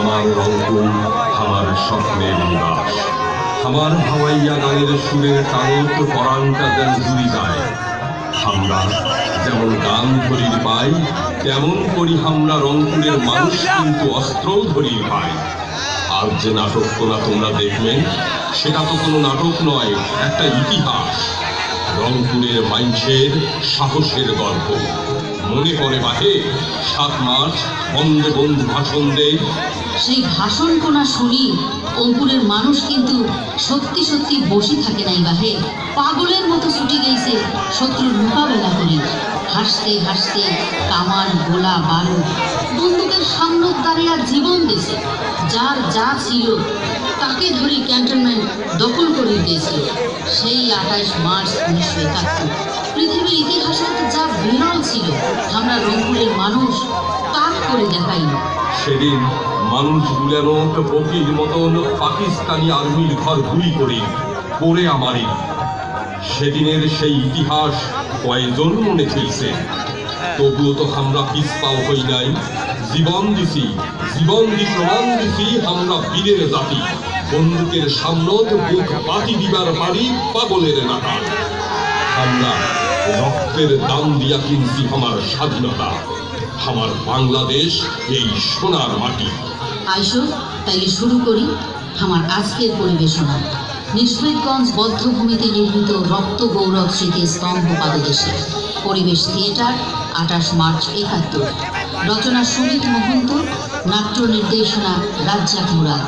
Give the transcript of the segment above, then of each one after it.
আমার রংপুর আমার স্বপ্নের নিবাস। আমার হাওয়াইয়া গানের সুরের টানত পরাণটা যেন জুড়ি যায়। আমরা যেমন গান ধরির পাই, তেমন করি আমরা রংপুরের মানুষ কিন্তু অস্ত্রও ধরির পাই। আর যে নাটক তোলা তোমরা দেখবেন, সেটা তো কোনো নাটক নয়, একটা ইতিহাস। রংপুরের মানুষের সাহসের গল্প। মনে পড়ে বাহে 7 মার্চ বন্দে বন্ধু ভাষণ দেয়। সেই ভাষণ কোনা শুনি অঙ্কুরের মানুষ কিন্তু সত্যি সত্যি বসে থাকে নাই বাহে, পাগলের মতো ছুটে গেছে শত্রুর মোকাবেলা করি। হাসতে হাসতে কামান গোলা বারুদ বন্দুকের সামনের দ্বারে আর জীবন দিয়েছে। যার যা ছিল তাকে ধরি ক্যান্টনমেন্ট দখল করে দিয়েছিল। সেই 28 মার্চ 1971 পৃথিবীর ইতিহাসে যা বিরল ছিল, আমরা রংপুরের মানুষ কাজ করে দেখাইল। সেদিন মানুষ গুলানো বকির মতন পাকিস্তানি আর্মির ঘর গুলি করে পড়ে আমারই। সেদিনের সেই ইতিহাস কয়েকজন মনে খেলছে, তবুও তো আমরা পিছপাও হই নাই। জীবন দিছি, জীবন দি প্রমাণ দিছি আমরা বীরের জাতি। বন্দুকের সামনত বুক বাতি দিবার পারি পাগলের নাটাল। আমরা রক্তের দাম দিয়া কিনছি আমার স্বাধীনতা। আমার বাংলাদেশ এই সোনার মাটি। আইসো তাইলে শুরু করি আমার আজকের পরিবেশনা। নিশফিদগঞ্জ বদ্ধভূমিতে নির্মিত রক্ত গৌরব স্মৃতি স্তম্ভ পাদদেশে। পরিবেশ থিয়েটার 28 মার্চ 71। রচনা সুমিত মহন্ত, নাট্য নির্দেশনা রাজ্জাক মুরাদ।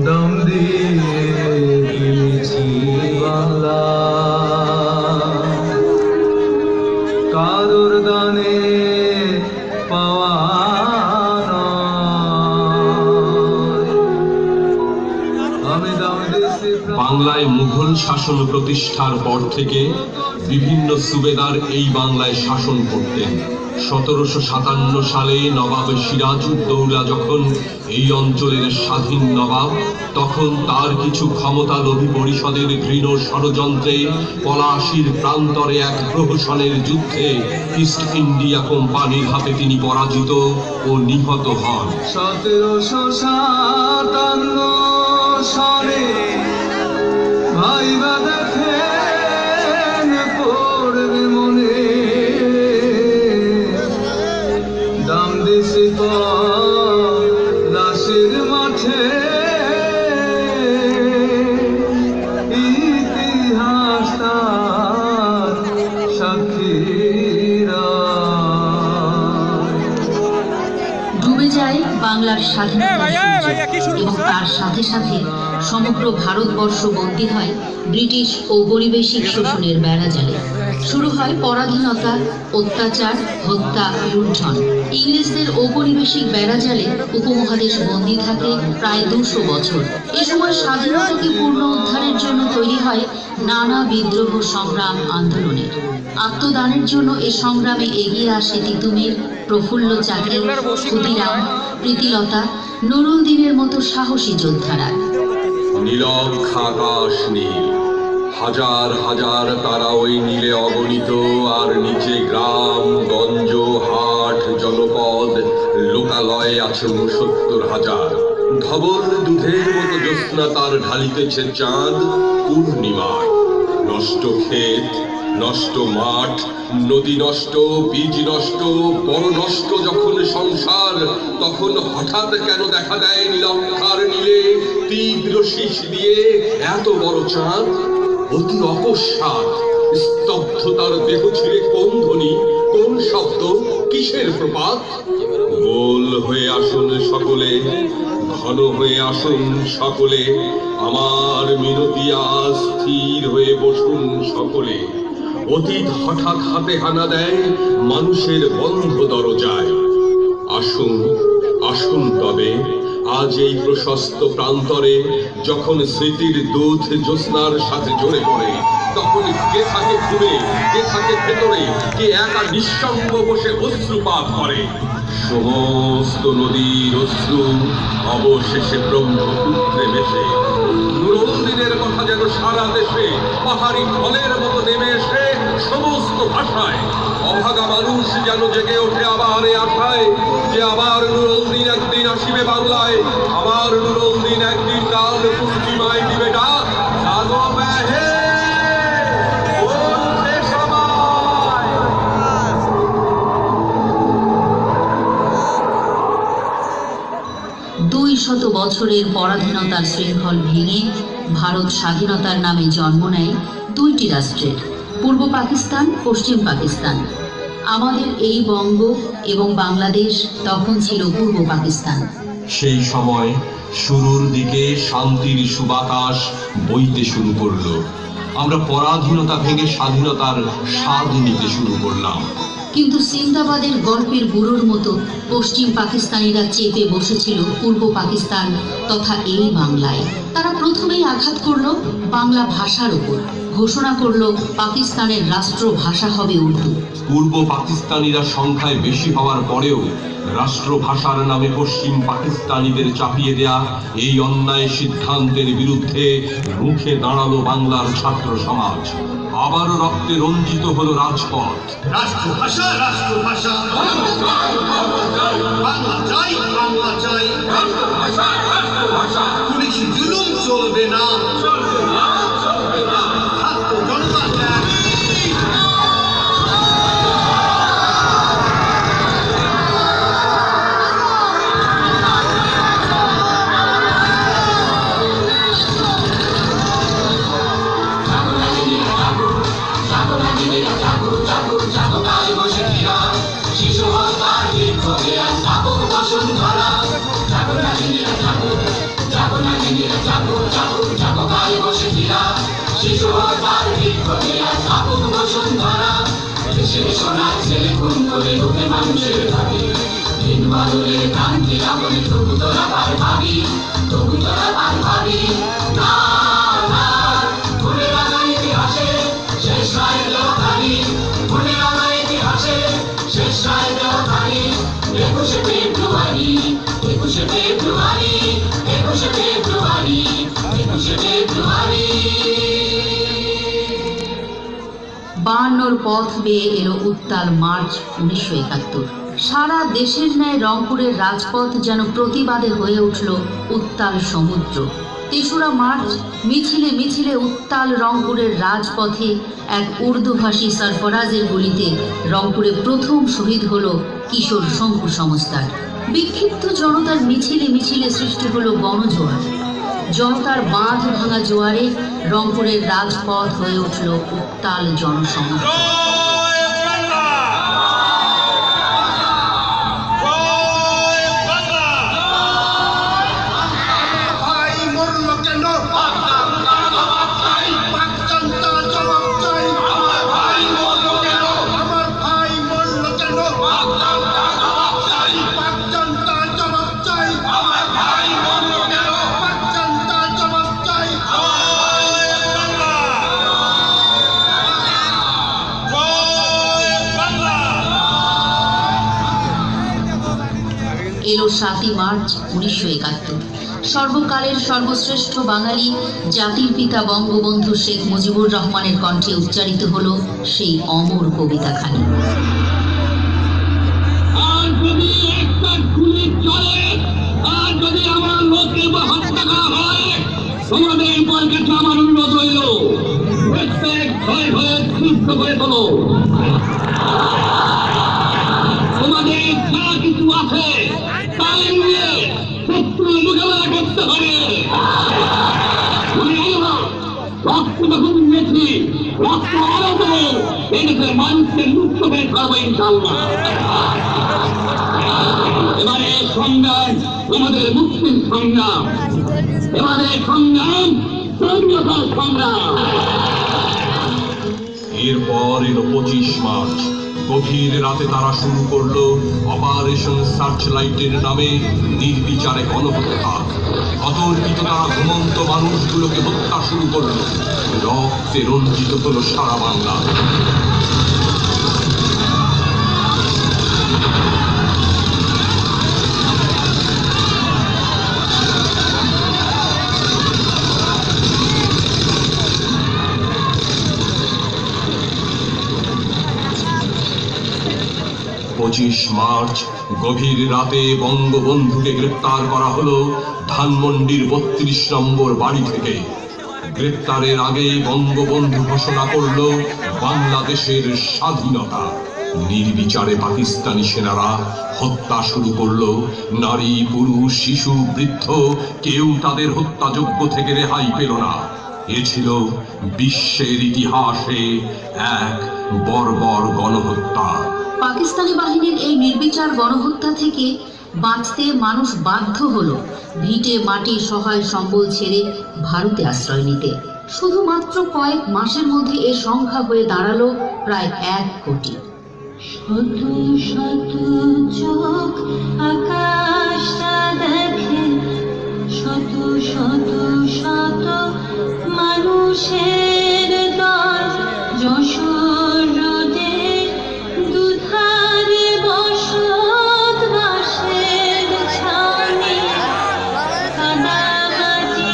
দম দিয়ে কিনেছি বাংলা, কারোর দানে পাওয়া আমি দাম দিয়েছি। বাংলায় মুঘল শাসন প্রতিষ্ঠার পর থেকে বিভিন্ন সুবেদার এই বাংলায় শাসন করতেন। 1757 সালে নবাব সিরাজউদ্দৌলা যখন এই অঞ্চলের স্বাধীন নবাব, তখন তার কিছু ক্ষমতালোভী পরিষদের ঘৃণ ষড়যন্ত্রে পলাশীর প্রান্তরে এক প্রহসনের যুদ্ধে ইস্ট ইন্ডিয়া কোম্পানির হাতে তিনি পরাজিত ও নিহত হন। 1757 সালে ভাইবা দেখেন পড়বে মনে, দাম দিছি লাশের মাঠে ইতিহাস তার সাক্ষীরা। ডুবে যায় বাংলার স্বাধীনতার সূর্য এবং তার সাথে সাথে সমগ্র ভারতবর্ষ বন্দী হয় ব্রিটিশ ঔপনিবেশিক শোষণের বেড়াজালে। শুরু হয় পরাধীনতা, অত্যাচার, হত্যা, লুণ্ঠন। ইংরেজদের ঔপনিবেশিক বেড়াজালে উপমহাদেশ বন্দী থাকে প্রায় 200 বছর। এ সময় স্বাধীনতাকে পূর্ণ উদ্ধারের জন্য তৈরি হয় নানা বিদ্রোহ, সংগ্রাম, আন্দোলনের। আত্মদানের জন্য এ সংগ্রামে এগিয়ে আসে তিতুমির, প্রফুল্ল চাকি, ক্ষুদিরাম, প্রীতিলতা, নুরুল দিনের মতো সাহসী যোদ্ধারা। নীলব আকাশ নীল, হাজার হাজার তারা ওই নীলে অগণিত। আর নিচে গ্রাম গঞ্জ হাট জনপদ লোকালয়ে আছে 69,000। ধবল দুধের মতো জ্যোৎস্না তার ঢালিতেছে চাঁদ পূর্ণিমায়। নষ্ট ক্ষেত, নষ্ট মাঠ, নদী নষ্ট, বীজ নষ্ট, বড় নষ্ট যখন সংসার, তখন হঠাৎ কেন দেখা দেয় নীলক্ষার নীলে তীব্র শীষ দিয়ে এত বড় চাঁদ? অতি অকস্মাৎ স্তব্ধতার দেহ ছিঁড়ে কোন ধ্বনি, কোন শব্দ, কিসের প্রপাত? গোল হয়ে আসুন সকলে, ঘন হয়ে আসুন সকলে, আমার মিনতি আজ স্থির হয়ে বসুন সকলে। অতীত হঠাৎ হাতে হানা দেয় মানুষের বন্ধ দরজায়। আসুন আসুন তবে আজ এই প্রশস্ত প্রান্তরে, যখন স্মৃতির দুধ জ্যোৎস্নার সাথে জড়ে পড়ে, তখন কে থাকে দূরে, কে থাকে ভেতরে, কে একা নিঃসঙ্গ বসে অশ্রুপাত করে। সমস্ত নদীর অশ্রু অবশেষে ব্রহ্মপুত্রে মেশে। নুরুদ্দিনের কথা যেন সারা দেশে পাহাড়ি ঢলের মতো নেমে এসে সমস্ত ভাষায় অভাগা মানুষ যেন জেগে ওঠে আবার এ আশায় যে আবার নুরুদ্দিন একদিন আসিবে বাংলায়, আবার নুরুদ্দিন একদিন কাল পূর্ণিমায় দিবে ডাক, জাগো হে ওঠে সবাই। 200 বছরের পরাধীনতার শৃঙ্খল ভেঙে ভারত স্বাধীনতার নামে জন্ম নেয় দুইটি রাষ্ট্রের, পূর্ব পাকিস্তান, পশ্চিম পাকিস্তান। আমাদের এই বঙ্গ এবং বাংলাদেশ তখন ছিল পূর্ব পাকিস্তান। সেই সময় শুরুর দিকে শান্তির সুবাতাস বইতে শুরু করলো। আমরা পরাধীনতা ভেঙে স্বাধীনতার স্বাদ নিতে শুরু করলাম। কিন্তু সিন্দাবাদের গল্পের বুড়োর মতো পশ্চিম পাকিস্তানিরা চেপে বসেছিল পূর্ব পাকিস্তান তথা এই বাংলায়। তারা প্রথমেই আঘাত করলো বাংলা ভাষার উপর, ঘোষণা করলো পাকিস্তানের রাষ্ট্রভাষা হবে উর্দু। পূর্ব পাকিস্তানিরা সংখ্যায় বেশি হওয়ার পরেও রাষ্ট্রভাষার নামে পশ্চিম পাকিস্তানিদের চাপিয়ে দেয়া এই অন্যায় সিদ্ধান্তের বিরুদ্ধে রুখে দাঁড়ালো বাংলার ছাত্র সমাজ। আবারও রক্তে রঞ্জিত হলো রাজপথ। রাষ্ট্রভাষা রাষ্ট্রভাষা, বাংলা চাই বাংলা চাই, পুলিশি জুলুম চলবে না, ছাত্র জনতা চাই। বায়ান্নর পথ বেয়ে এলো উত্তাল মার্চ 1971। সারা দেশের ন্যায় রংপুরের রাজপথ যেন প্রতিবাদে হয়ে উঠল উত্তাল সমুদ্র। 3রা মার্চ মিছিলে মিছিলে উত্তাল রংপুরের রাজপথে এক উর্দুভাষী সরফরাজের গুলিতে রংপুরে প্রথম শহীদ হলো কিশোর শঙ্কু সংস্থার। বিক্ষিপ্ত জনতার মিছিলে মিছিলে সৃষ্টি হলো গণজোয়ার। জনতার বাঁধ ভাঙা জোয়ারে রংপুরের রাজপথ হয়ে উঠল উত্তাল জনসমুদ্র। এলো 7ই মার্চ 1971। সর্বকালের সর্বশ্রেষ্ঠ বাঙালি জাতির পিতা বঙ্গবন্ধু শেখ মুজিবুর রহমানের কণ্ঠে উচ্চারিত হলো সেই অমর কবিতাখানি। আর যদি একটা গুলি চলে, আর যদি আমার লোককে হত্যা করা হয়, তোমাদের কাছে আমার অনুরোধ রইল, প্রত্যেক ভয় ভয়ে সুস্থ করে তোলো। তোমাদের যা কিছু আছে তাই নিয়ে শত্রু মোকাবেলা করতে হবে। রক্ত যখন দিয়েছি রক্ত আরো দেবো, এদেশের মানুষকে মুক্ত করে ছাড়বো ইনশাআল্লাহ। এবারে সংগ্রাম আমাদের মুক্তির সংগ্রাম, এবারে সংগ্রাম স্বাধীনতার সংগ্রাম। এরপর এলো 25 মার্চ। গভীর রাতে তারা শুরু করলো অপারেশন সার্চলাইটের নামে নির্বিচারে গণহত্যা। অতর্কিত তারা ঘুমন্ত মানুষগুলোকে হত্যা শুরু করলো। রক্তে রঞ্জিত হলো সারা বাংলা। 25 মার্চ গভীর রাতে বঙ্গবন্ধুকে গ্রেপ্তার করা হলো ধানমন্ডির 32 নম্বর বাড়ি থেকে। গ্রেপ্তারের আগে বঙ্গবন্ধু ঘোষণা করলো বাংলাদেশের স্বাধীনতা। নির্বিচারে পাকিস্তানি সেনারা হত্যা শুরু করলো। নারী, পুরুষ, শিশু, বৃদ্ধ কেউ তাদের হত্যাযজ্ঞ থেকে রেহাই পেল না। এ ছিল বিশ্বের ইতিহাসে এক বর্বর গণহত্যা। পাকিস্তানি বাহিনীর এই নির্বিচার গণহত্যা থেকে বাঁচতে মানুষ বাধ্য হলো ভিটে মাটি সহায় সম্বল ছেড়ে ভারতে আশ্রয় নিতে। শুধুমাত্র কয়েক মাসের মধ্যে এর সংখ্যা হয়ে দাঁড়ালো প্রায় 1 কোটি। শত শত চোখ আকাশটা দেখে, শত শত শত মানুষের দল যশোর রোদের দুধারে বসত বাসের ছাউনি, কাদামাটি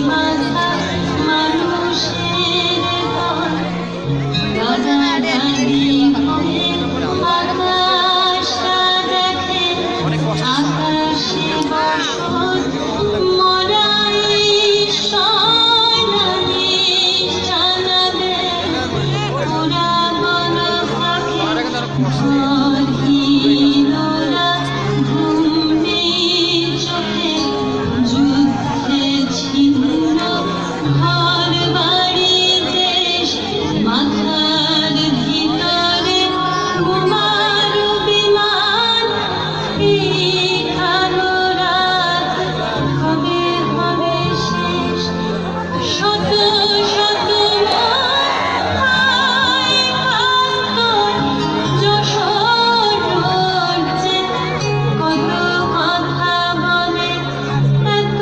মাথা মানুষের দল দাদাদাদি হয়ে আকাশটা দেখে, আকাশে বসত মরাই সয়নানি জানাবে, ওরা বন থাকে ঘর হিলোরা ঘুমনি চোখে, যুদ্ধে ছিন্ন ঘর বাড়ি দেশ, মাথার ভিতরে বোমার বিমান, এই কালো রাত কবে হবে শেষ, শত শত হায় কান্তর যশোর রোড যে কত কথা বলে, এত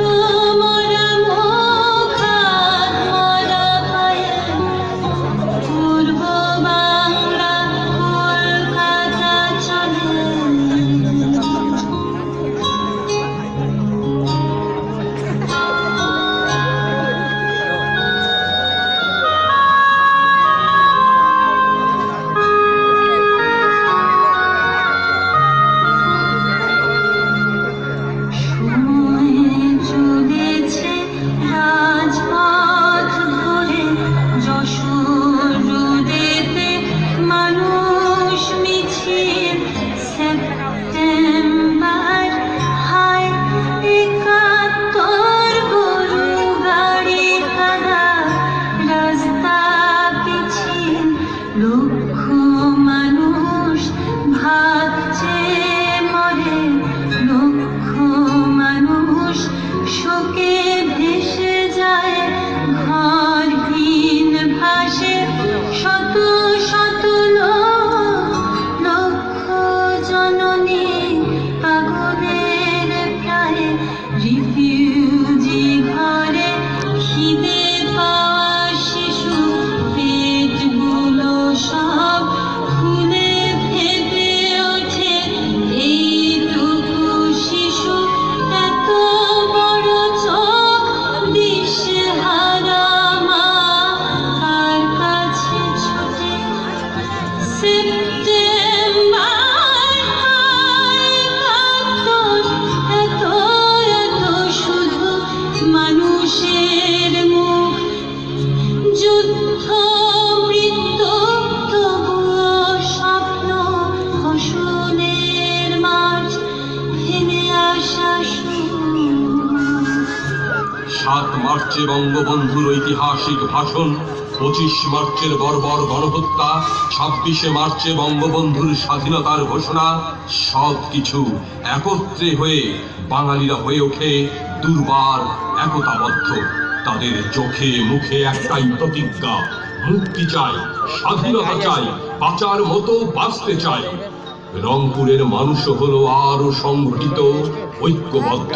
মরা মুখ আর মরা পায়ে, পূর্ব বাংলা কলকাতা চলে। 7 মার্চে বঙ্গবন্ধুর ঐতিহাসিক ভাষণ, 25 মার্চের বর্বর গণহত্যা, 26শে মার্চে বঙ্গবন্ধুর স্বাধীনতার ঘোষণা, সব কিছু একত্রে হয়ে বাঙালিরা হয়ে ওঠে দুর্বার একতাবদ্ধ। তাদের চোখে মুখে একটাই প্রতিজ্ঞা, মুক্তি চাই, স্বাধীনতা চাই, বাঁচার মতো বাঁচতে চাই। রংপুরের মানুষও হলো আরো সংগঠিত, ঐক্যবদ্ধ।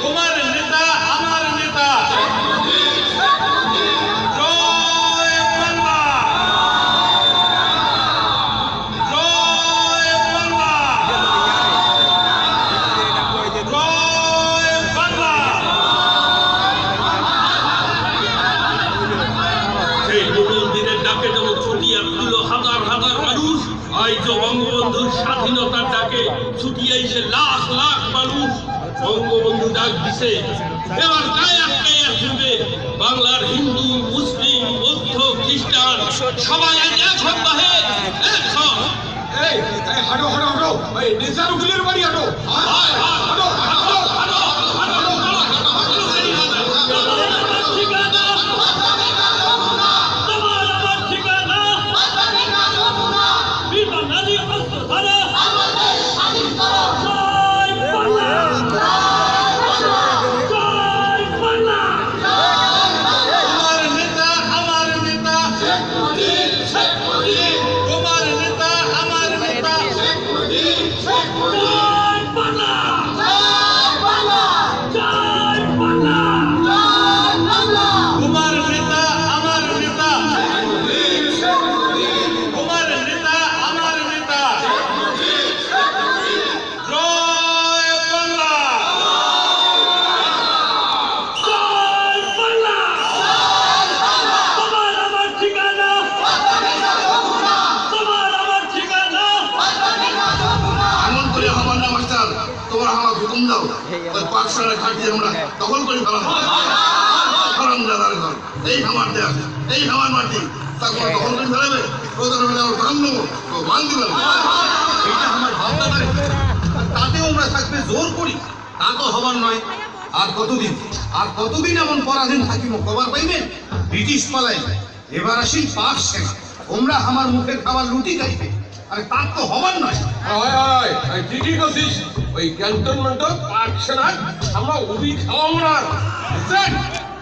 তোমার নেতা আমার নেতা, জয় বাংলা, জয় বাংলা, জয় বাংলা। সেই নতুন দিনের ডাকে যেমন ছুটিয়ে তুলো হাজার হাজার মানুষ, আজ বঙ্গবন্ধুর স্বাধীনতার ডাকে ছুটিয়ে এসে লাখ লাখ মানুষ। বঙ্গবন্ধু ডাক দিছে, এবার গায়ে আসবে বাংলার হিন্দু, মুসলিম, বৌদ্ধ, খ্রিস্টান সবাই আজ এক সপ্তাহে হাঁটো হাঁটো হাঁটো, নেচার উকিলের বাড়ি হাঁটো। পাঠশালা ঘাটি আমরা দখল করে ফেলাম, এই আমার দেশ, এই আমার মাটি, তারপর দখল করে ফেলাবে, এটা আমার ভাবনা নয়, তাতেও আমরা থাকবে জোর করি, তা তো হবার নয়। আর কতদিন এমন পরাধীন থাকিব খবর পাইবেন? ব্রিটিশ পালাই, এবার আসি পাক সেনা, তোমরা আমার মুখের খাবার লুটি খাইবে, আরে তার তো হবার নয়। ঠিকই করছিস, ওই ক্যান্টনমেন্ট পাক সেনা আমরা উবি খাওয়াবো না, বুঝছেন?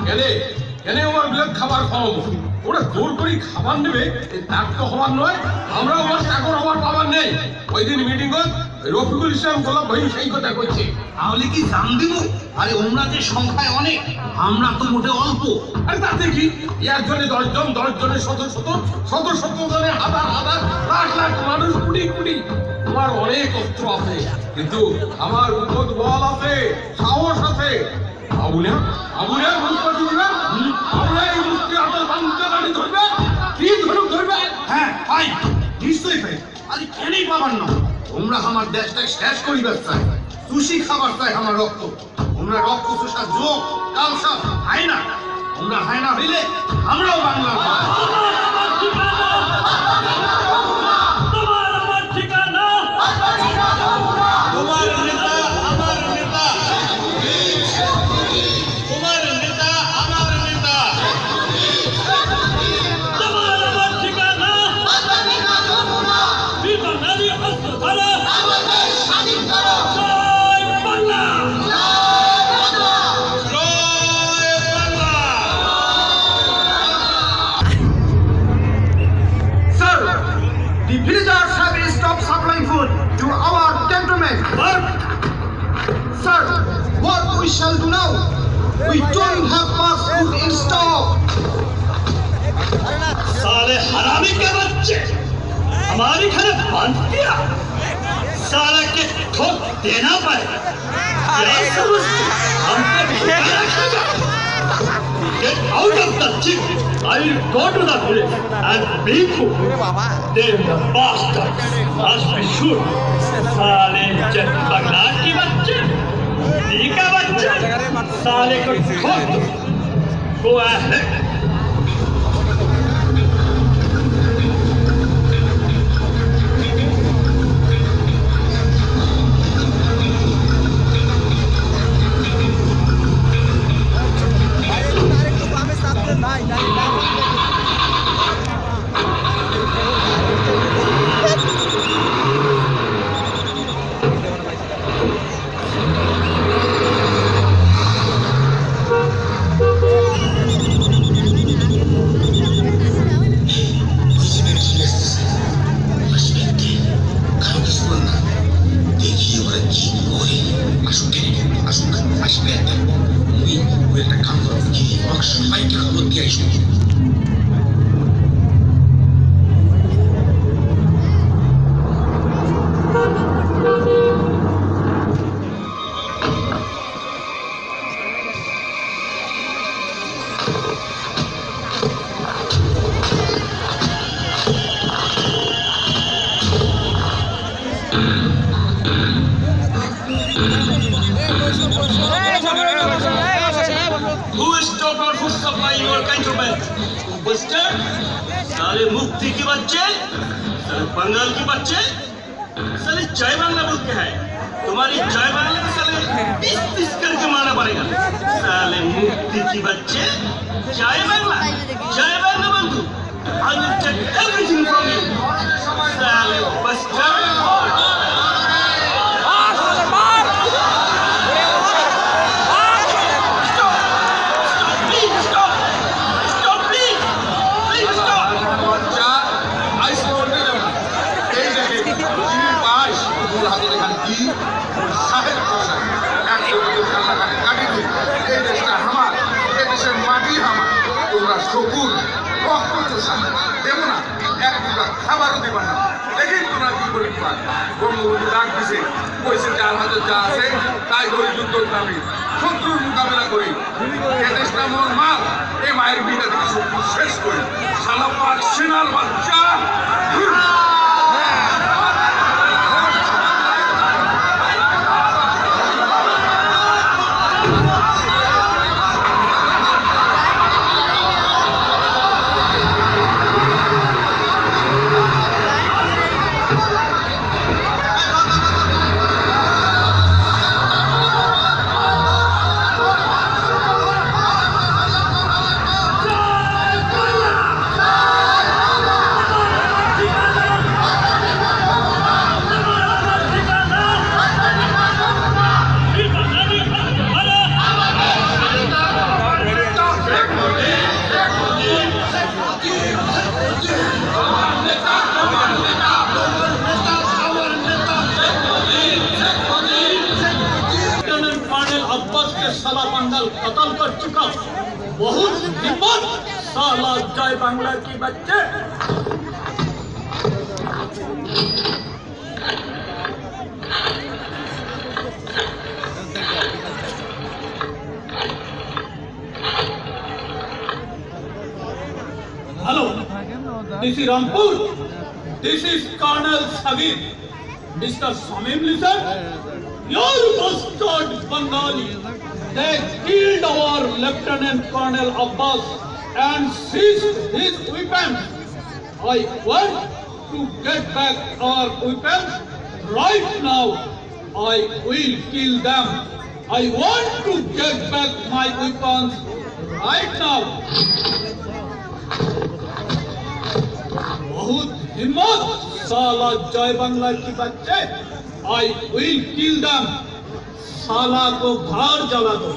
কেন আমার বিরাট খাবার খাওয়াবো, ওরা জোর করে খাবার নেবে, তার তো হবার নয়। আমরা আমার চাকর হবার পাবার নেই। ওই দিন মিটিং রফিকুল ইসলাম গোলাপ ভাই সেই কথা করছে। তাহলে কি জান দিব? আরে ওমরা যে সংখ্যায় অনেক, আমরা তো মোটে অল্প। আরে তাতে কি, একজনে 10 জন, 10 জনে শত জনে হাজার হাজার লাখ লাখ মানুষ, কোটি তোমার অনেক অস্ত্র আছে, কিন্তু আমার উদ্ভট বল আছে, সাহস আছে। আবুলে মুক্তি দিবে না, আবুলে এই মুক্তি হাতে বাঁধতে গাড়ি ধরবে, কি ধরবে? হ্যাঁ পাই, নিশ্চয়ই পাই। আরে কেনই পাবার না, তোমরা আমার দেশটা শেষ করিবার চাই, সুশি খাবার চাই আমার রক্ত। তোমরা রক্ত চোষার যোগ কালসা হয় না, তোমরা হয় না হইলে আমরাও বাংলার তোমার নেতা আমার নেতা, তোমার নেতা আমার নেতা, তোমার আমার ঠিকানা, বিবাঙালি হস্ত ধরো, স্বাধীন করো, জয় বাংলা, জয় Bangla. Sir, the villagers have stopped supplying food to our cantonment. Sir, what we shall do now? We don't have much food in stock. साले हरामी के बच्चे हमारे घर बांध दिया, साला के ठोक देना पाए, क्या समझते हमको भूखा रखेगा? Get out of the jeep. I will go to the village and beat you. They the bastards must be sure. साले जट बगलाट की बच्चे ठीक है बच्चे, साले को ठोक दो। Go ahead. Who stopped our food supply in your countrymen? Bastard! साले मुक्ति के बच्चे, साले बंगाल के बच्चे, साले जय बांग्ला बोलते हैं। तुम्हारी जय बांग्ला में साले पीस करके मारना पड़ेगा। साले मुक्ति के बच्चे, जय बांग्ला बंधु। I will take everything from you. साले bastard! শেষ করি শালা পার্সোনাল বাচ্চা साला बंगाल कत्ल कर चुका, बहुत हिम्मत साला जय बांग्ला की बच्चे। Hello, this is Rampur. This is Colonel Sagir. Mr. Samim, listen. Your bastard Bengali. They killed our Lieutenant Colonel Abbas and seized his weapons. I want to get back our weapons right now. I will kill them. I want to get back my weapons right now. बहुत हिम्मत साला जय बांग्ला की बच्चे। I will kill them. साला को घर जला दो।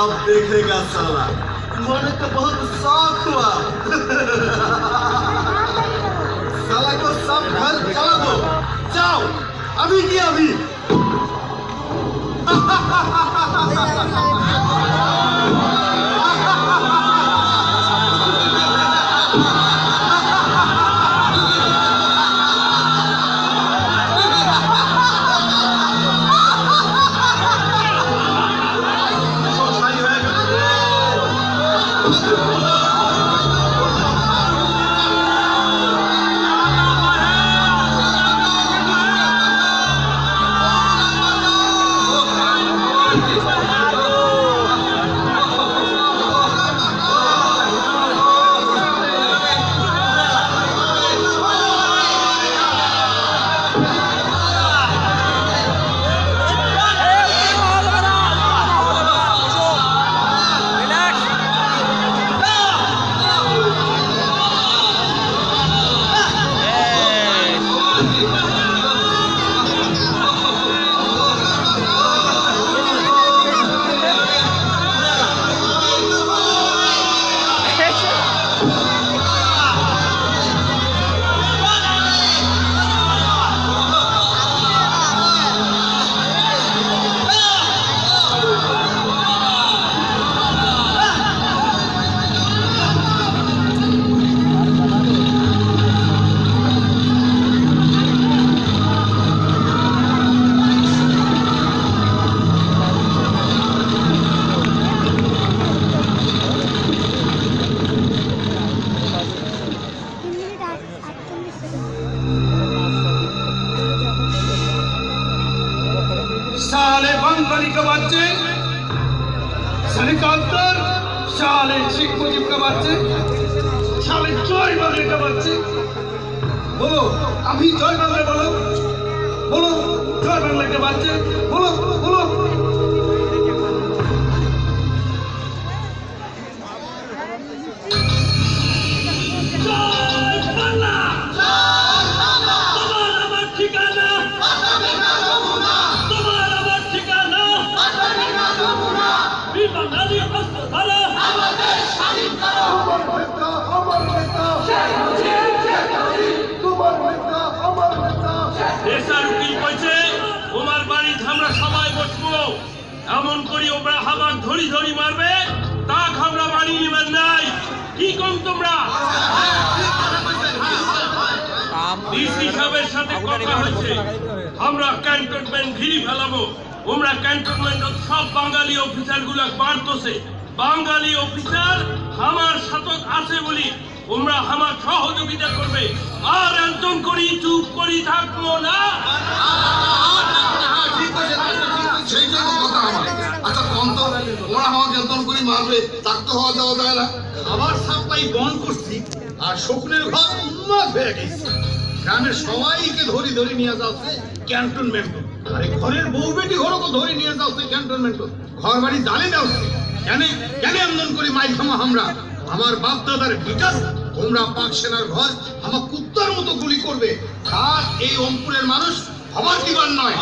अब देखेगा साला मन का बहुत शौक हुआ साला को सब घर चला दो जाओ अभी की अभी साले बंगाली के बच्चे साले कांतर साले शेख मुजीब के बच्चे साले जय बांग्ला के बच्चे बोलो अभी जय बांग्ला बोलो जय बांग्ला के बच्चे बोलो बोलो এমন করি ওরা হামাক ধরি ধরি মারবে তা আমরা বাড়ি নিবেন নাই কি কম তোমরা ডিসি সাহেবের সাথে কথা হয়েছে আমরা ক্যান্টনমেন্ট ঘিরি ফেলাবো ওমরা ক্যান্টনমেন্টত সব বাঙালি অফিসার গুলা বাড়তেছে বাঙালি অফিসার আমার সাথে আছে বলি ওমরা আমার সহযোগিতা করবে আর একদম করি চুপ করি থাকবো না সেই জন্য কথা আমার আচ্ছা কন্ত ওরা আমার যন্ত্রণ করে মারবে তার তো হওয়া যাওয়া যায় না আবার সাপ্লাই বন্ধ করছি আর শকুনের ঘর উন্মাদ হয়ে গেছে গ্রামের সবাইকে ধরি ধরি নিয়ে যাচ্ছে ক্যান্টনমেন্ট আরে ঘরের বউ বেটি ঘরকে ধরে নিয়ে যাচ্ছে ক্যান্টনমেন্ট ঘর বাড়ি জ্বালে যাচ্ছে কেন কেন এমন করে মাইল খামা আমরা আমার বাপ দাদার বিকাশ তোমরা পাক সেনার ঘর আমার কুত্তার মতো গুলি করবে আর এই অঙ্কুরের মানুষ আমার দিবার নয়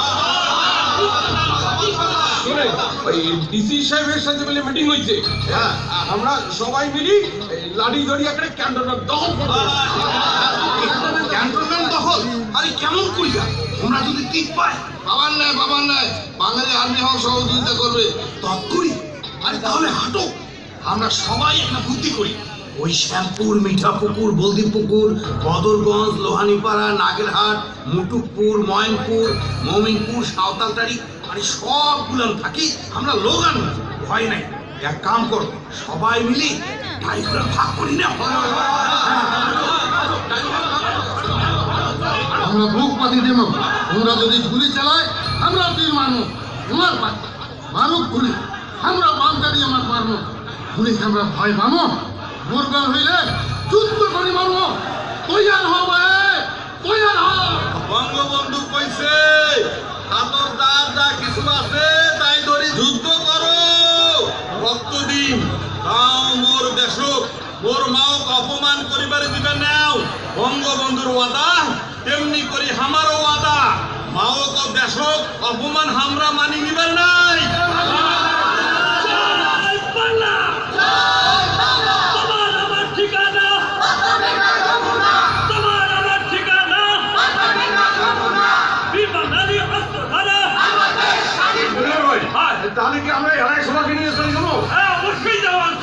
ডিসি সাহেবের সাথে বলে মিটিং হয়েছে আমরা সবাই মিলি লাঠি ধরি একটা ক্যান্টনমেন্ট দখল করবো ক্যান্টনমেন্ট দখল আরে কেমন করিয়া তোমরা যদি টিক পায় বাবার নাই বাঙালি আর্মি হওয়ার সহযোগিতা করবে তৎকরি আরে তাহলে হাঁটো আমরা সবাই একটা বুদ্ধি করি ওই শ্যামপুর মিঠাপুকুর বলদীপুকুর বদরগঞ্জ লোহানীপাড়া নাগেরহাট মুটুকপুর ময়নপুর মমিনপুর সাঁওতালটারি আরে সবগুলান থাকি আমরা লোক আনবো ভয় নাই এক কাম করো সবাই মিলি টাইপরা ভাগ করি না আমরা বুক পাতি দেব তোমরা যদি গুলি চালায় আমরা তীর মারবো তোমার মারুক গুলি আমরা বামকারি আমার মারবো গুলি আমরা ভয় পাবো মুরগা হইলে যুদ্ধ করি মারবো তৈয়ার হবে তৈয়ার হ বঙ্গবন্ধু কইছে হাতর দাঁত যা কিছু আছে তাই ধরি যুদ্ধ করো রক্ত দিন তাও মোর দেশক মোর মাওক অপমান করিবার দিবে নাও বঙ্গবন্ধুর ওয়াদা তেমনি করি আমারও ওয়াদা মাওক দেশক অপমান আমরা মানি নিবেন নাই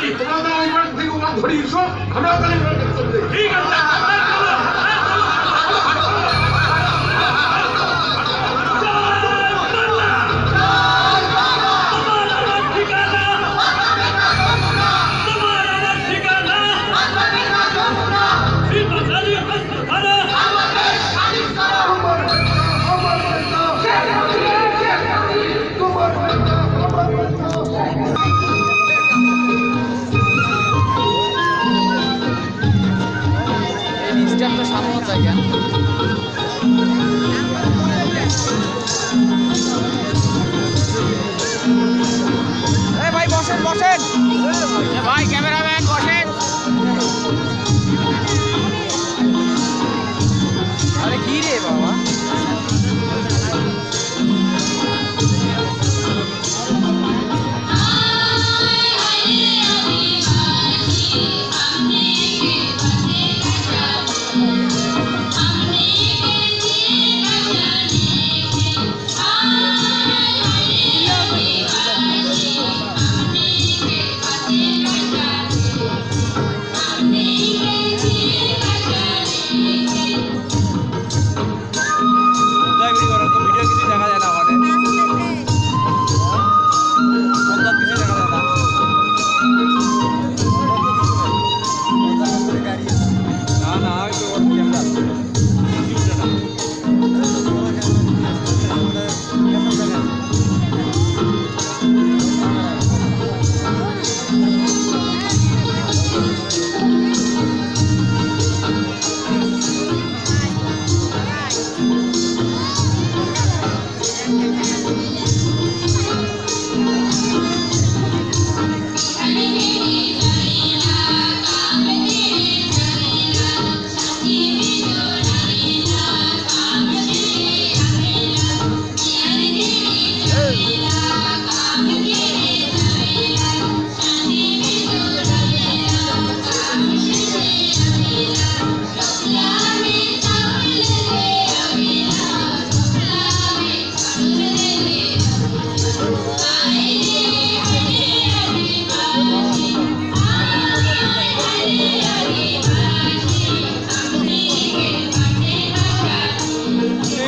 নাকি তোমরা তো ওই পাশ থেকে ওরা ধরে এসো, আমরা তাহলে ঠিক আছে ভাই বসেন বসেন, ভাই ক্যামেরাম্যান বসেন। আরে কি রে বাবা,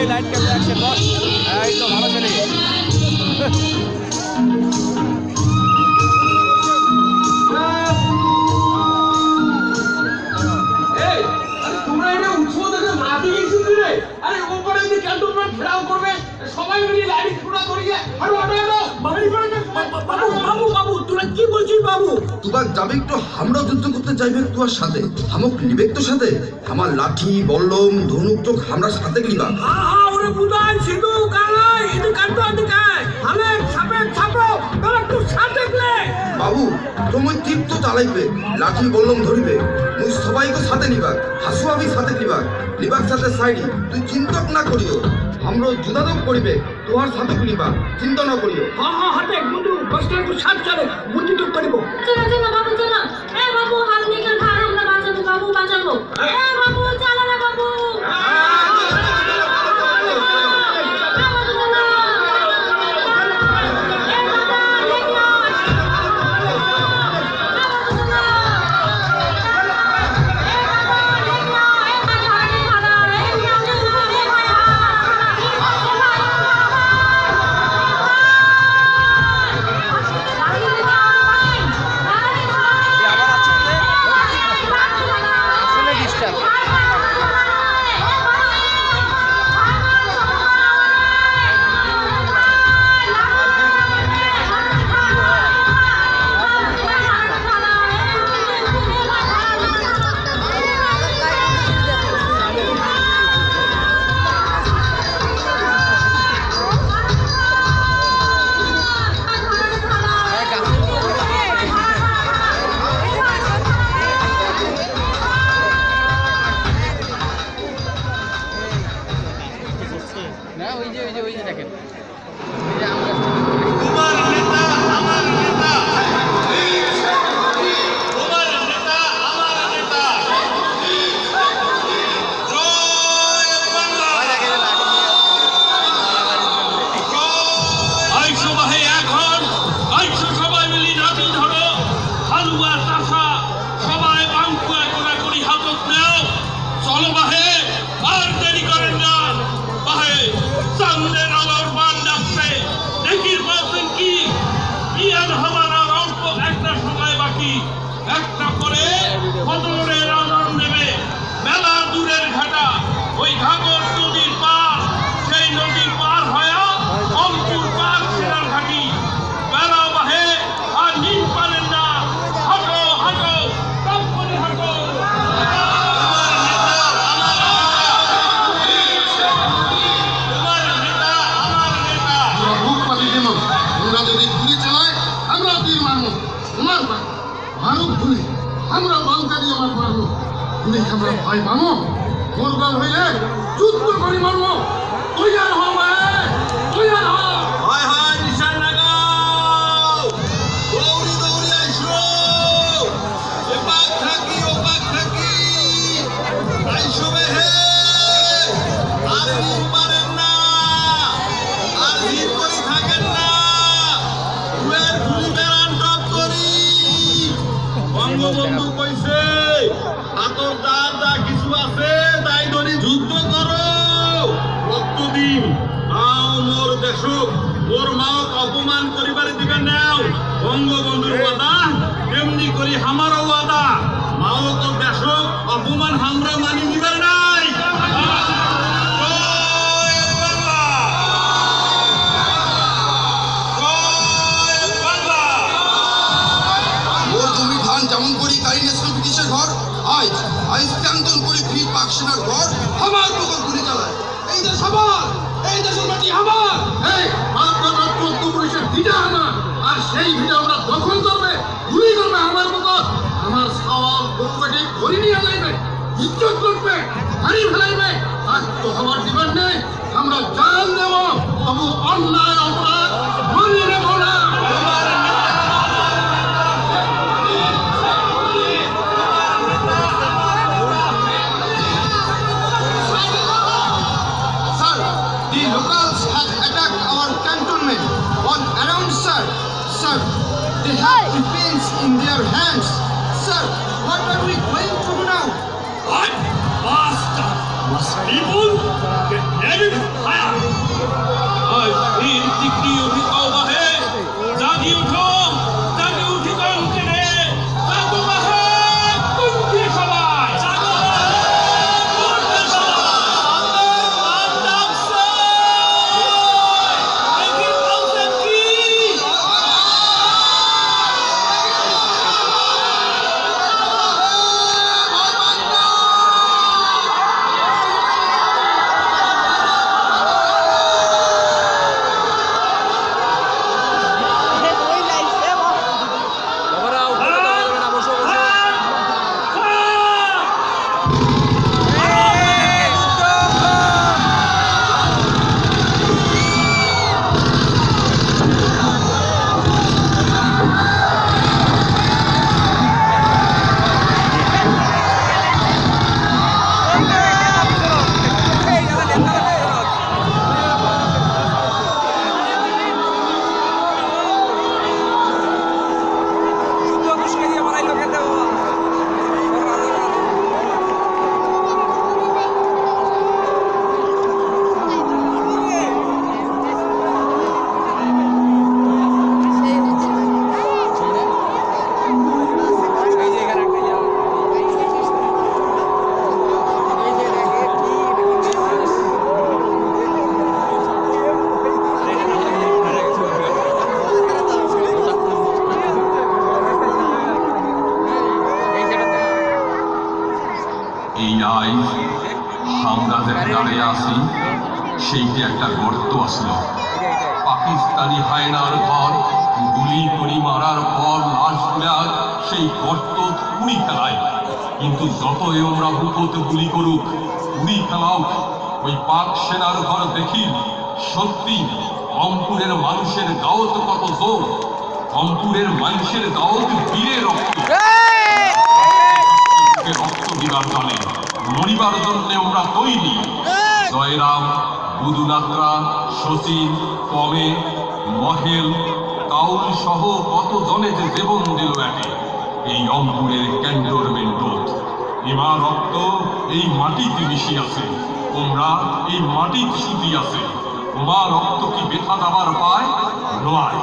লাইট ক্যামেরা অ্যাকশন বস, এই তো ভালো চলে। তোমরা এটা উৎসব দেখে মাটি গেছিস রে? আরে ওপরে যদি ক্যান্টনমেন্ট ফেরাও করবে, সবাই মিলে লাইট খোঁড়া ধরিয়ে আরো আরো বাবু বাবু বাবু তোরা কি বলছিস বাবু? তুবা যাবে একটু আমরা যুদ্ধ করতে যাইবে তোর সাথে, হামক নিবে তোর সাথে, আমার লাঠি বল্লম ধনুক তো আমরা সাথে গিবা। ওরে বুদাই সিধু কালাই ইদি কাটো দিকায় হালে ছাপে ছাপো তোরা একটু সাথে গলে। বাবু তুমি তীর তো চালাইবে, লাঠি বল্লম ধরিবে, মুই সবাইকে সাথে নিবা, হাসু আমি সাথে নিবা, নিবার সাথে সাইডি, তুই চিন্তা না করিও, আমরা যুদাদক করিবে তোমার সাথে নিবা, চিন্তা না করিও। হাতে বুদু কষ্টের কো সাথ চলে বুদ্ধি তো করিব। চলো চলো বাবু চলো, এ বাবু হাত নিয়ে ভার আমরা বাঁচাবো, বাবু বাঁচাবো, এ বাবু চলো না বাবু। মারবা মারুক গুলি আমরা বাঙালি আমার মারবো গুলি আমরা ভয় পাবো মরবার হইলে যুদ্ধ করি মারবো তৈয়ার হবে তৈয়ার হয় হয় নিশান লাগাও দৌড়ি দৌড়ি আইসো এপাক থাকি ওপাক থাকি আইসো হে আর দিন পারেন না আর দিন করি থাকেন না উয়ের গুলি বেড়ান টপ করি বঙ্গবন্ধু কইছে হাতর যার যা কিছু আছে তাই ধরি যুদ্ধ করো রক্ত দিন মাও মোর দেশক মোর মাওক অপমান করিবার দিবেন নাও বঙ্গবন্ধুর ওয়াদা তেমনি করি আমারও ওয়াদা মাও তো দেশক অপমান আমরা মানি নিবার নাই যেমন করি তাই ন্যাশনাল ব্রিটিশের ঘর আজ আজ ক্যান্টন করে ফির পাক সেনার ঘর আমার বুকে গুলি চালায় এই দেশ আমার এই দেশের মাটি আমার এই মাত্র পুলিশের ভিটা আমার আর সেই ভিটা আমরা দখল করবে গুলি করবে আমার মতো আমার সওয়াল বুকটাকে ধরে নিয়ে যাইবে ইজ্জত করবে হারি ফেলাইবে আর তো হওয়ার দিবেন নেই আমরা জান দেব তবু অন্যায় অপরাধ মানি নেব না Sir, they have weapons in their hands. Sir, what are we going to do now? What? Master! People get ready to fire! आज फिर तिकड़ी उठी कौवा है जागी उठो कौन करे जागो है तुमकी सवाल जागो तुमकी सवाल आदाब से लेकिन औसत की আমরা যেখানে দাঁড়িয়ে আছি সেইটি একটা গর্ত আসলো পাকিস্তানি হায়নার ঘর গুলি করি মারার পর লাশগুলা সেই গর্ত পুড়ি ফেলায় কিন্তু যতই আমরা বুকতে গুলি করুক পুড়ি ফেলাও ওই পাক সেনার ঘর দেখি সত্যি রংপুরের মানুষের দাওয়াত কত জোর রংপুরের মানুষের দাওয়াত বীরের রক্ত দিবার চলে মরিবার জন্য আমরা তৈরি জয়রাম বুদুনাত্রা শচীন কমে মহেল কাউল সহ কত জনে যে জীবন দিল একে এই রংপুরের ক্যান্টনমেন্ট এবার রক্ত এই মাটিতে মিশি আছে তোমরা এই মাটির সুতি আছে তোমার রক্ত কি ব্যথা যাবার পায় নয়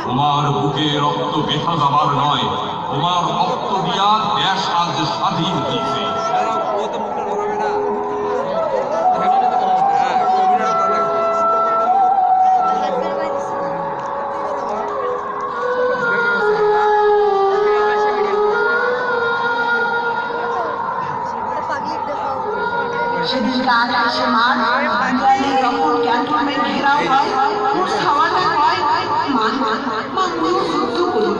তোমার বুকে রক্ত ব্যথা যাবার নয় তোমার রক্ত দিয়া দেশ আজ স্বাধীন হয়েছে সেদিনকার আকাশে মাঠ যখন ক্যান্টনমেন্ট ঘেরাও হয় ওর খাওয়াটা হয় মা যুদ্ধ করুক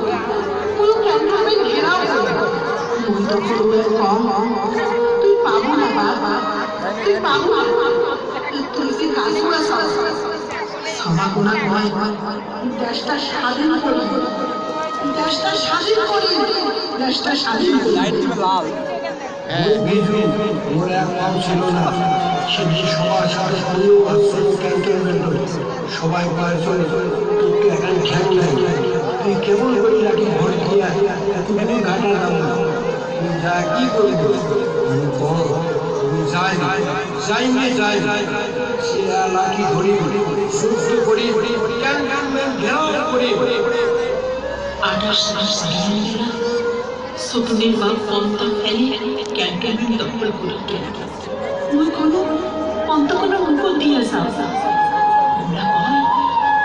যখন ওদের কম তুই পাবো না বাবা, তুই পাবো না। তুই কি কাজু আস সভা গোনা কয় দেশটা স্বাধীন করি, দেশটা স্বাধীন করি, দেশটা স্বাধীন করি। বিজু ওর এক নাম ছিল না, সেদিন সবার সাথে আমিও আসছিল ক্যান্টনমেন্ট, সবাই কয়েকজন তোকে এখন ঠ্যাং নাই, তুই কেমন করি নাকি ভোট দিয়া এতগুলো ঘাটা দাম না, তুই যা কি করবি যাই যাই সে লাঠি ধরি সুস্থ করি ক্যান্টনমেন্ট ঘেরাও করি। 28 মাস ধরে ছোটদের বাপ পন্থা ফেলে ক্যান্টনমেন্ট দখল করে গেল। ওই কোনো পন্থা কোনো মুখ দিয়ে যাও, আমরা কয়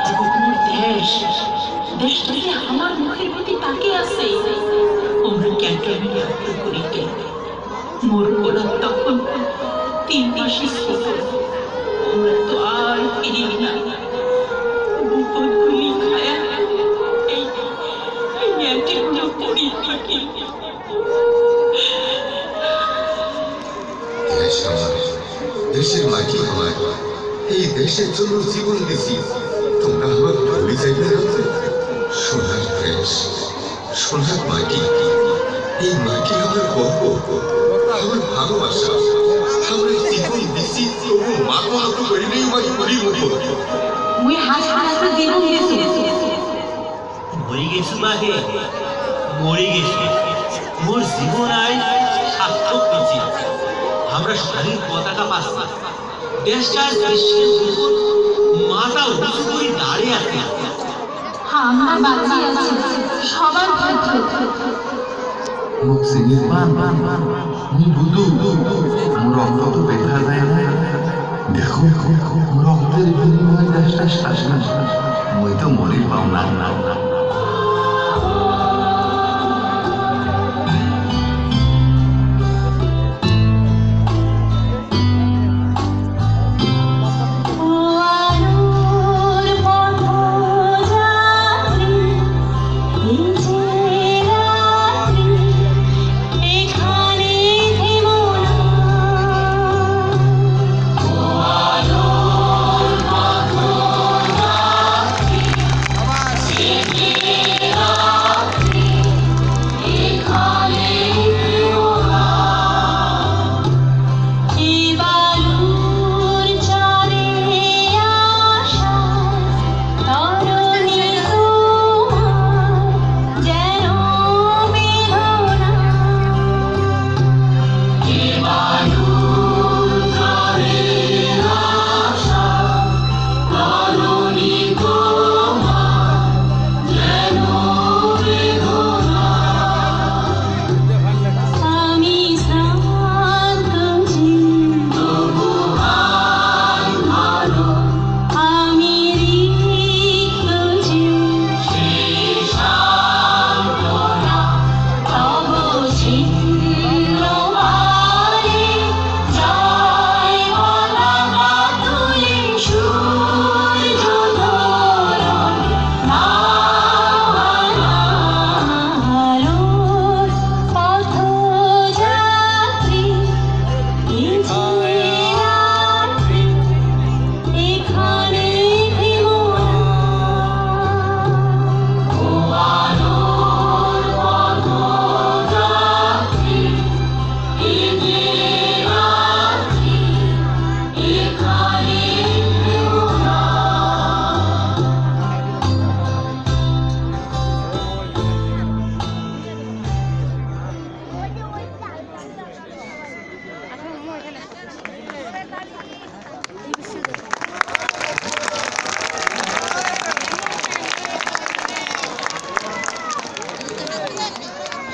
এখন তোমার দেশটাকে আমার মুখের প্রতি তাকে আছে। আমরা ক্যান্টনমেন্ট দখল করে গেল। মোর ওরা তখন 3 মাসই ছোট, আমরা তো আর ফিরি না। বিপদ গুলি খায়া এই জ্ঞানটিগুলো পড়ি থাকি। দেশ আমার, দেশের মাটি আমার, এই দেশের জন্য জীবন দিছি, তোমরা আমার ভুলে যাইবে না। সোনার দেশ, সোনার মাটি, এই মাটি আমার গর্ব, আমার ভালোবাসা, আমরা জীবন দিছি, তবু মাথা হাত করি নেই মাই করি মতো। মুই হাসপাতালে জীবন দিয়েছি, মরে গেছি মাহে, মরে গেছি, মোর জীবন আজ সার্থক হয়েছে। আমরা স্বাধীন পতাকা পাচ্ছি, দেশটা বিশ্বের উপর মাথা উঁচু করে দাঁড়িয়ে আছে। আমরা বাঁচিয়ে আছি সবার ভাগ্য। মুখ চিনি পান মুই বুঝু মোর রক্ত তো দেখা যায় না। দেখো রক্তের বিনিময়ে দেশটা স্বাধীন, মুই তো মরি পাও না।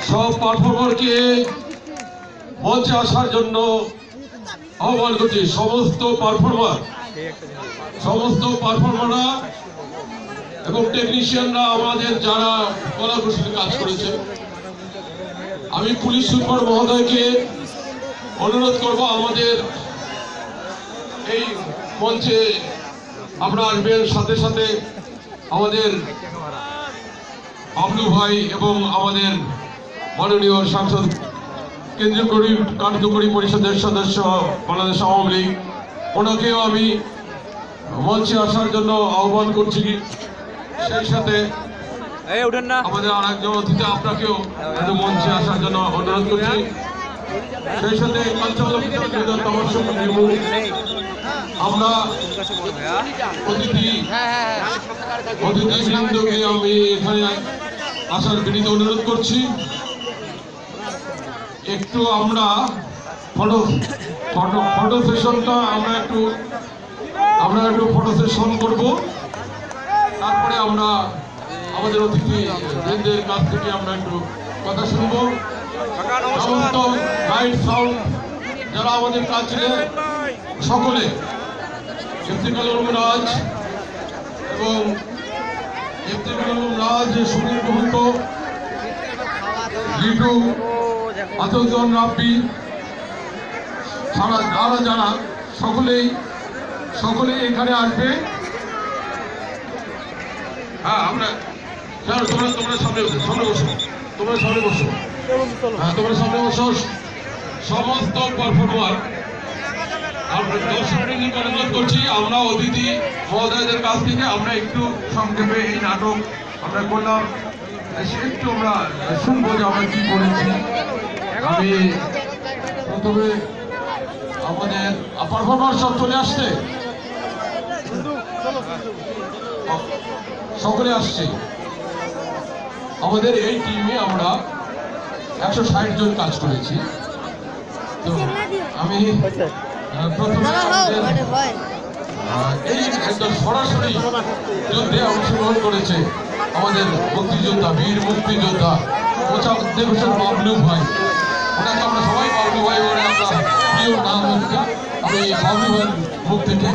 সব পারফর্মারকে মঞ্চে আসার জন্য আহ্বান করছি। সমস্ত পারফর্মাররা এবং টেকনিশিয়ানরা আমাদের যারা কলা কৌশলী কাজ করেছে, আমি পুলিশ সুপার মহোদয়কে অনুরোধ করব আমাদের এই মঞ্চে আপনারা আসবেন। সাথে সাথে আমাদের বাবলু ভাই এবং আমাদের মাননীয় সাংসদ কেন্দ্রীয় কার্যকরী পরিষদের সদস্য বাংলাদেশ আওয়ামী লীগ, ওনাকেও আমি মঞ্চে আসার জন্য আহ্বান করছি। সেই সাথে আমাদের আর একজন অতিথি আপনাকেও একটু মঞ্চে আসার জন্য অনুরোধ করছি। সেই সাথে আমরা অতিথিবৃন্দকে আমি এখানে আসার বিনীত অনুরোধ করছি। একটু আমরা ফটো সেশনটা আমরা একটু ফটো সেশন করব, তারপরে আমরা আমাদের অতিথিবৃন্দের কাছ থেকে আমরা একটু কথা শুনবো। সমস্ত লাইট সাউন্ড যারা আমাদের কাজ ছিলেন সকলে, ইফতিখার আলম রাজ এবং ইফতিখার আলম রাজ, সুনীল মহন্ত, লিটু, আতজন রাব্বি, যারা সকলেই এখানে আসবে। হ্যাঁ, আমরা তোমরা সামনে বসো, তোমরা সামনে বসো। হ্যাঁ, তোমরা সামনে বসো। সমস্ত পারফর্মার আমরা দর্শকদের অনুরোধ করছি, আমরা অতিথি মহোদয়দের কাছ থেকে আমরা একটু সংক্ষেপে এই নাটক আমরা করলাম, একটু আমরা শুনবো যে আমরা কি করেছি। আমি প্রথমে আমাদের পারফরমার সব চলে আসছে, সকলে আসছে। আমাদের এই টিমে আমরা 160 জন কাজ করেছি। তো আমি প্রথমে এই একদম সরাসরি যুদ্ধে অংশগ্রহণ করেছে আমাদের মুক্তিযোদ্ধা, বীর মুক্তিযোদ্ধা মোচাদ্দেক হোসেন বাবলু ভাই। ওনাকে আমরা সবাই বাবলু ভাই বলে, আমরা প্রিয় নাম হচ্ছে। আমি বাবলু ভাইয়ের মুখ থেকে